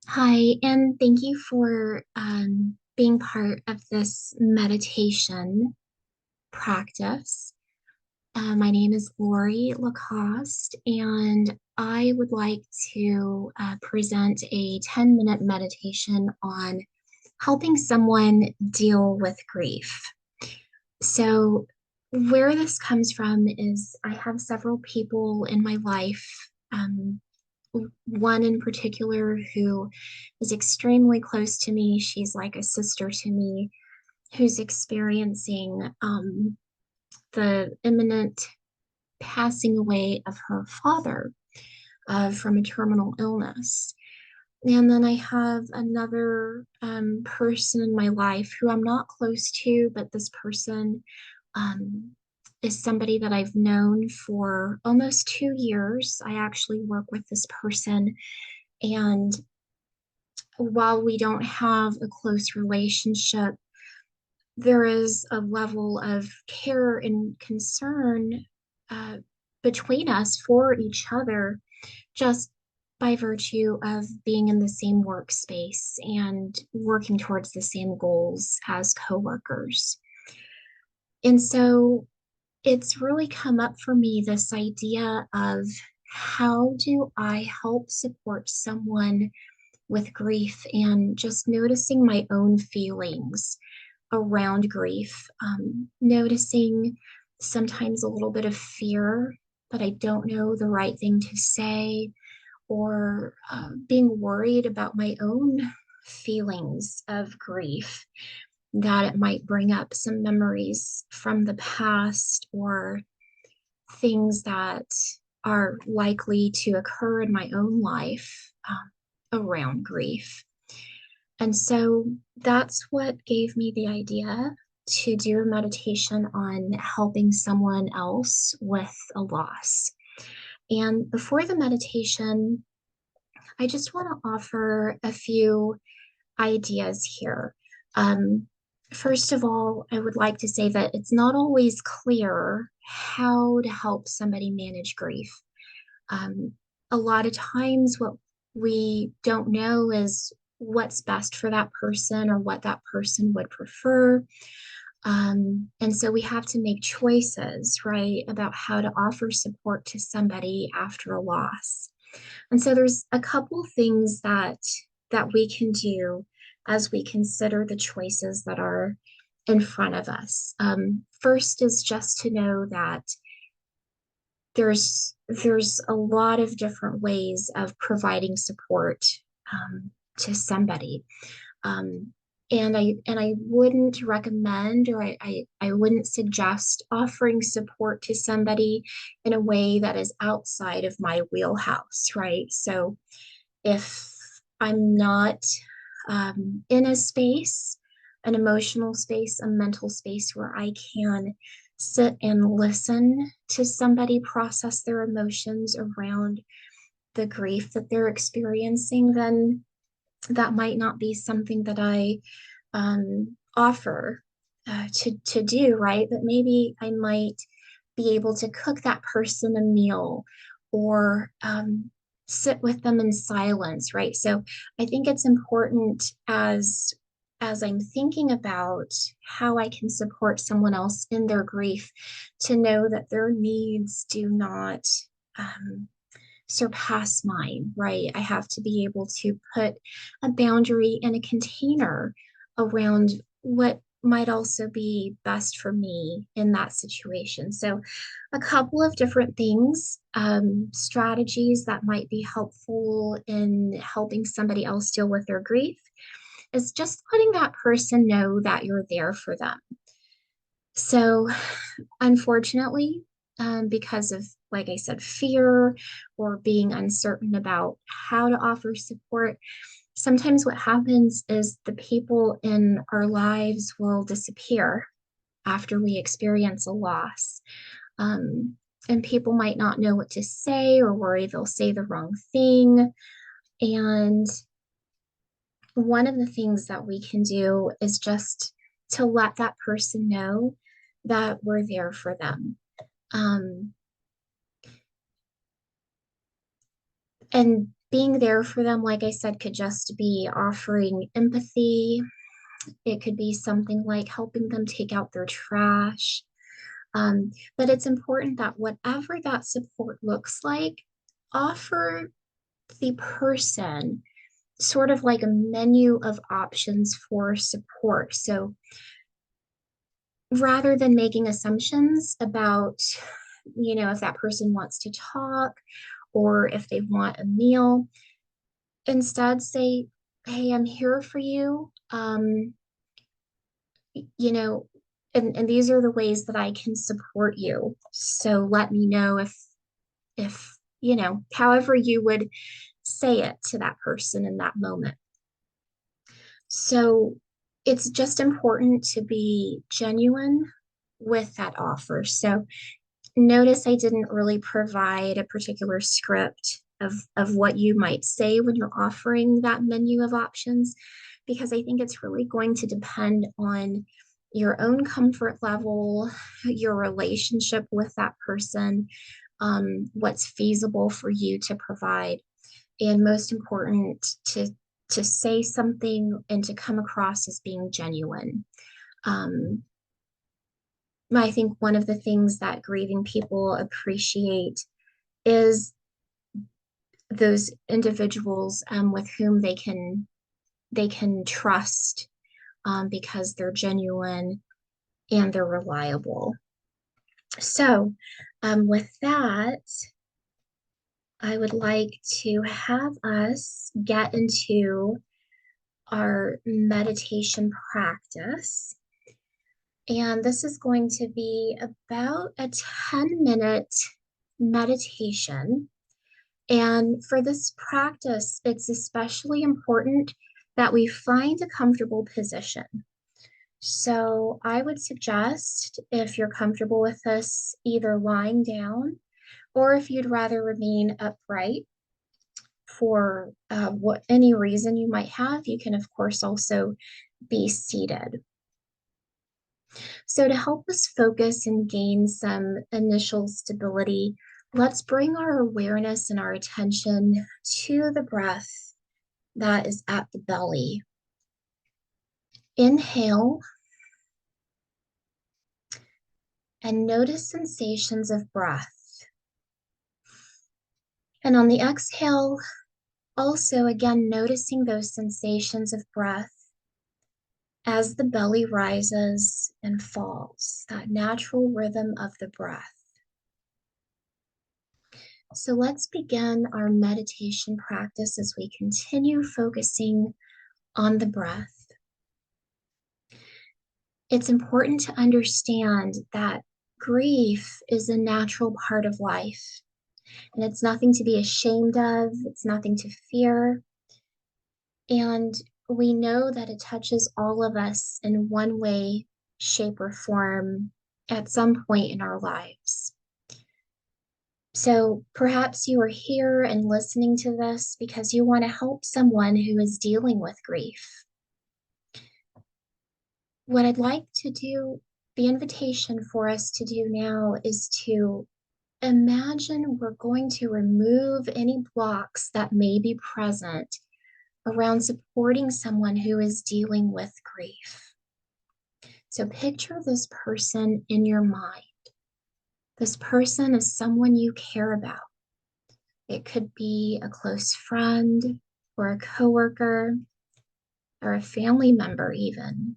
Hi, and thank you for being part of this meditation practice. My name is Lori Lacoste, and I would like to present a 10-minute meditation on helping someone deal with grief. So, where this comes from is I have several people in my life. One in particular who is extremely close to me. She's like a sister to me, who's experiencing the imminent passing away of her father from a terminal illness. And then I have another person in my life who I'm not close to, but this person um, is somebody that I've known for almost 2 years. I actually work with this person, and while we don't have a close relationship, there is a level of care and concern uh, between us for each other just by virtue of being in the same workspace and working towards the same goals as coworkers. And so it's really come up for me this idea of how do I help support someone with grief and just noticing my own feelings around grief, noticing sometimes a little bit of fear, but I don't know the right thing to say, or being worried about my own feelings of grief, that it might bring up some memories from the past or things that are likely to occur in my own life around grief. And so that's what gave me the idea to do a meditation on helping someone else with a loss. And before the meditation, I just want to offer a few ideas here. Um, First of all, I would like to say that it's not always clear how to help somebody manage grief. Um, a lot of times, what we don't know is what's best for that person or what that person would prefer. And so we have to make choices, right, about how to offer support to somebody after a loss. And so there's a couple things that we can do as we consider the choices that are in front of us. First is just to know that there's a lot of different ways of providing support to somebody. Um, and I wouldn't recommend, or I wouldn't suggest offering support to somebody in a way that is outside of my wheelhouse, right? So if I'm not in a space, an emotional space, a mental space where I can sit and listen to somebody process their emotions around the grief that they're experiencing, then that might not be something that I offer to do, right? But maybe I might be able to cook that person a meal or sit with them in silence, right? So I think it's important as I'm thinking about how I can support someone else in their grief to know that their needs do not um, surpass mine, right? I have to be able to put a boundary and a container around what might also be best for me in that situation. So, a couple of different things, strategies that might be helpful in helping somebody else deal with their grief is just letting that person know that you're there for them. So, unfortunately, because of, like I said, fear or being uncertain about how to offer support, sometimes what happens is the people in our lives will disappear after we experience a loss. Um, and people might not know what to say or worry they'll say the wrong thing. And one of the things that we can do is just to let that person know that we're there for them. Um, and Being there for them, like I said, could just be offering empathy. It could be something like helping them take out their trash. But it's important that whatever that support looks like, offer the person sort of like a menu of options for support. So rather than making assumptions about, if that person wants to talk or if they want a meal, instead say, hey, I'm here for you. You know, and these are the ways that I can support you. So let me know if, however you would say it to that person in that moment. So it's just important to be genuine with that offer. So notice I didn't really provide a particular script of what you might say when you're offering that menu of options, because I think it's really going to depend on your own comfort level, your relationship with that person, what's feasible for you to provide, and most important, to say something and to come across as being genuine. Um, I think one of the things that grieving people appreciate is those individuals with whom they can trust, because they're genuine and they're reliable. So, with that, I would like to have us get into our meditation practice. And this is going to be about a 10-minute meditation. And for this practice, it's especially important that we find a comfortable position. So I would suggest, if you're comfortable with this, either lying down, or if you'd rather remain upright for what any reason you might have, you can of course also be seated. So to help us focus and gain some initial stability, let's bring our awareness and our attention to the breath that is at the belly. Inhale and notice sensations of breath. And on the exhale, also again noticing those sensations of breath as the belly rises and falls, that natural rhythm of the breath. So let's begin our meditation practice as we continue focusing on the breath. It's important to understand that grief is a natural part of life, and it's nothing to be ashamed of, it's nothing to fear. And we know that it touches all of us in one way, shape, or form at some point in our lives. So perhaps you are here and listening to this because you want to help someone who is dealing with grief. What I'd like to do, the invitation for us to do now, is to imagine we're going to remove any blocks that may be present around supporting someone who is dealing with grief. So picture this person in your mind. This person is someone you care about. It could be a close friend or a coworker or a family member even.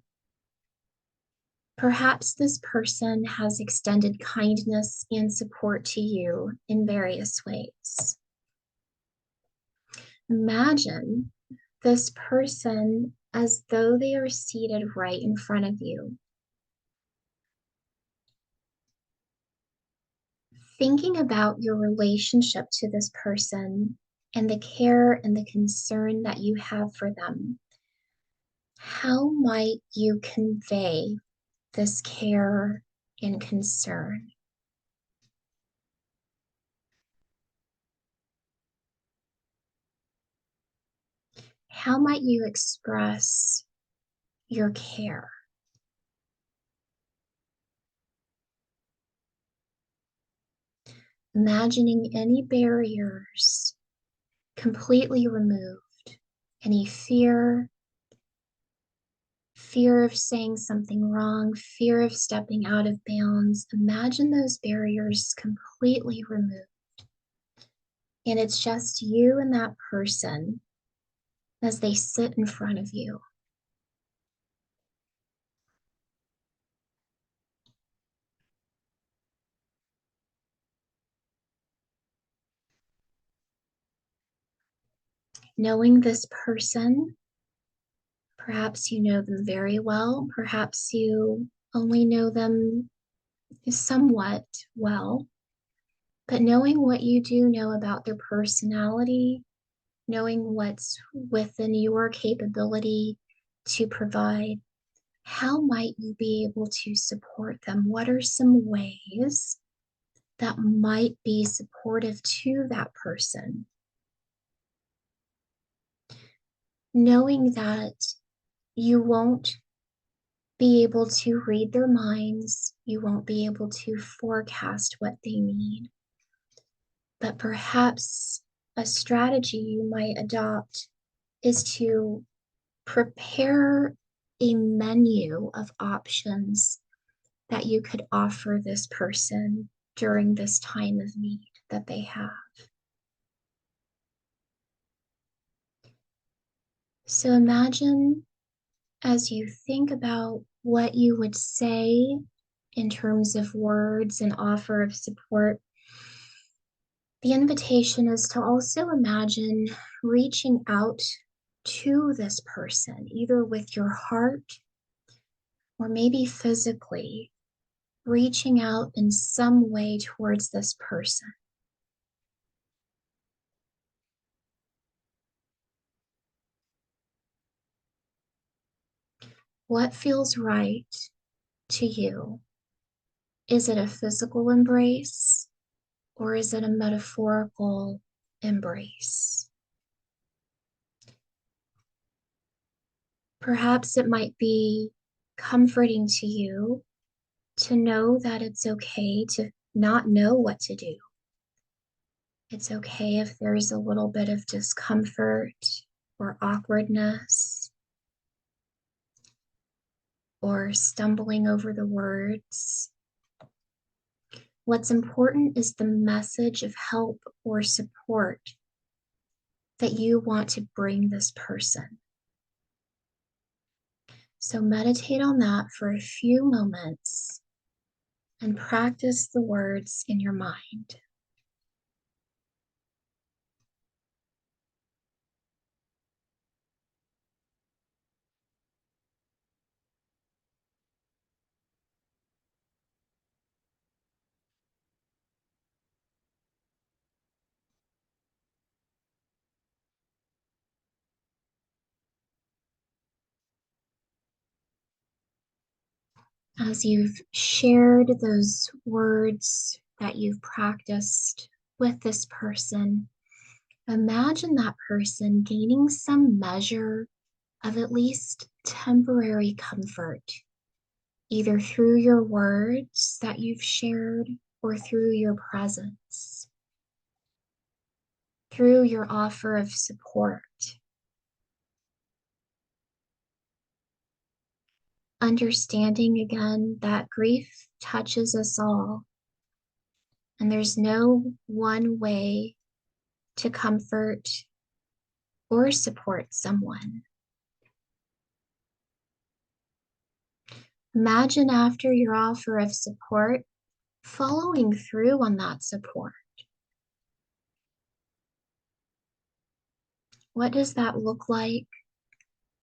Perhaps this person has extended kindness and support to you in various ways. Imagine this person as though they are seated right in front of you. Thinking about your relationship to this person and the care and the concern that you have for them, how might you convey this care and concern? How might you express your care? Imagining any barriers completely removed any fear of saying something wrong, fear of stepping out of bounds. Imagine those barriers completely removed. And it's just you and that person as they sit in front of you. Knowing this person, perhaps you know them very well, perhaps you only know them somewhat well, but knowing what you do know about their personality, knowing what's within your capability to provide, how might you be able to support them? What are some ways that might be supportive to that person? Knowing that you won't be able to read their minds, you won't be able to forecast what they need, but perhaps a strategy you might adopt is to prepare a menu of options that you could offer this person during this time of need that they have. So imagine as you think about what you would say in terms of words and offer of support, the invitation is to also imagine reaching out to this person, either with your heart or maybe physically, reaching out in some way towards this person. What feels right to you? Is it a physical embrace or is it a metaphorical embrace? Perhaps it might be comforting to you to know that it's okay to not know what to do. It's okay if there's a little bit of discomfort or awkwardness or stumbling over the words. What's important is the message of help or support that you want to bring this person. So meditate on that for a few moments and practice the words in your mind. As you've shared those words that you've practiced with this person, imagine that person gaining some measure of at least temporary comfort, either through your words that you've shared or through your presence, through your offer of support. Understanding again that grief touches us all, and there's no one way to comfort or support someone. Imagine after your offer of support, following through on that support. What does that look like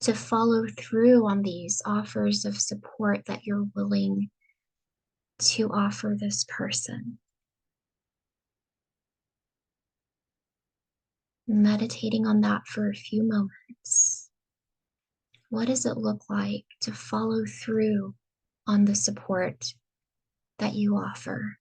to follow through on these offers of support that you're willing to offer this person? Meditating on that for a few moments. What does it look like to follow through on the support that you offer?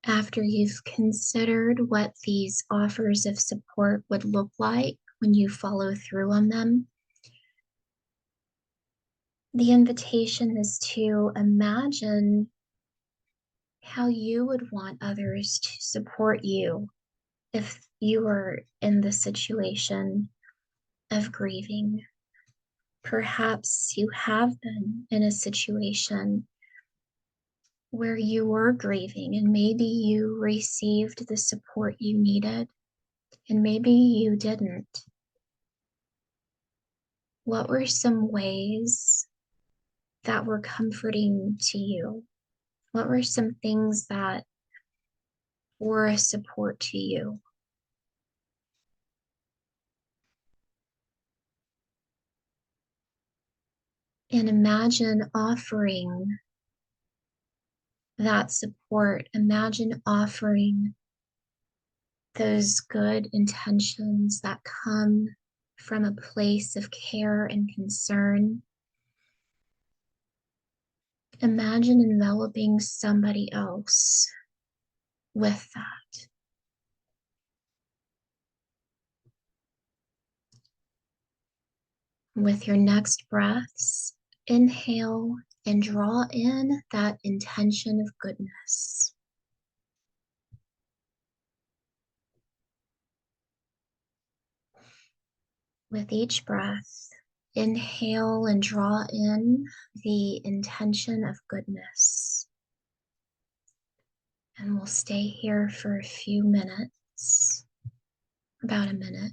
After you've considered what these offers of support would look like when you follow through on them, the invitation is to imagine how you would want others to support you if you were in the situation of grieving. Perhaps you have been in a situation where you were grieving and maybe you received the support you needed and maybe you didn't. What were some ways that were comforting to you? What were some things that were a support to you? And imagine offering that support. Imagine offering those good intentions that come from a place of care and concern. Imagine enveloping somebody else with that. With your next breaths, inhale and draw in that intention of goodness. With each breath, inhale and draw in the intention of goodness. And we'll stay here for a few minutes, about a minute.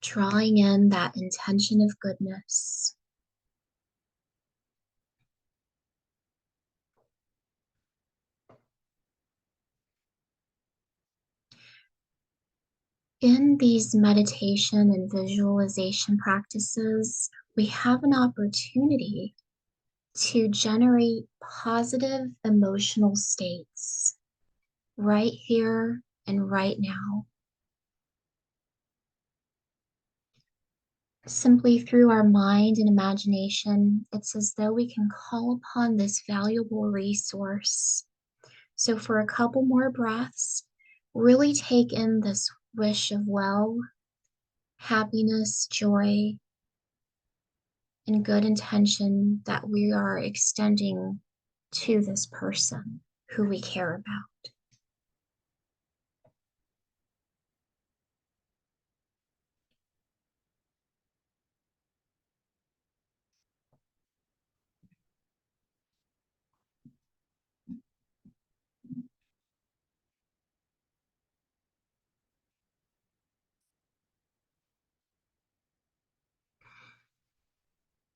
Drawing in that intention of goodness. In these meditation and visualization practices, we have an opportunity to generate positive emotional states right here and right now. Simply through our mind and imagination, it's as though we can call upon this valuable resource. So, for a couple more breaths, really take in this wish of well, happiness, joy, and good intention that we are extending to this person who we care about.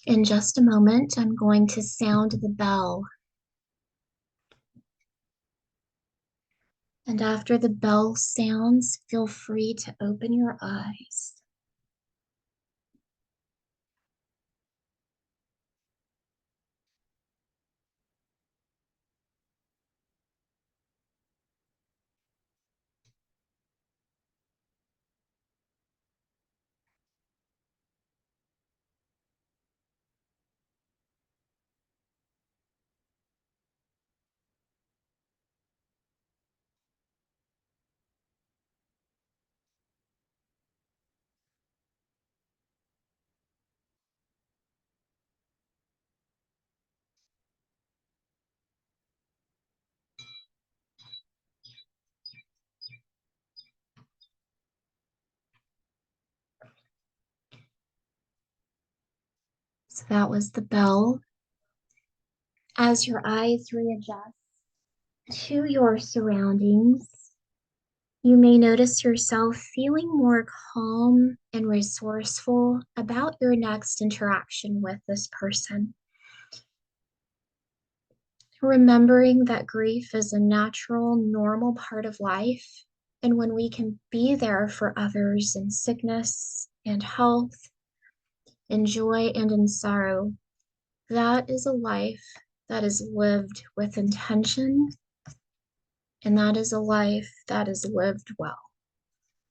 In just a moment, I'm going to sound the bell. And after the bell sounds, feel free to open your eyes. So that was the bell. As your eyes readjust, to your surroundings, you may notice yourself feeling more calm and resourceful about your next interaction with this person. Remembering that grief is a natural, normal part of life, and when we can be there for others in sickness and health, in joy and in sorrow, that is a life that is lived with intention, and that is a life that is lived well.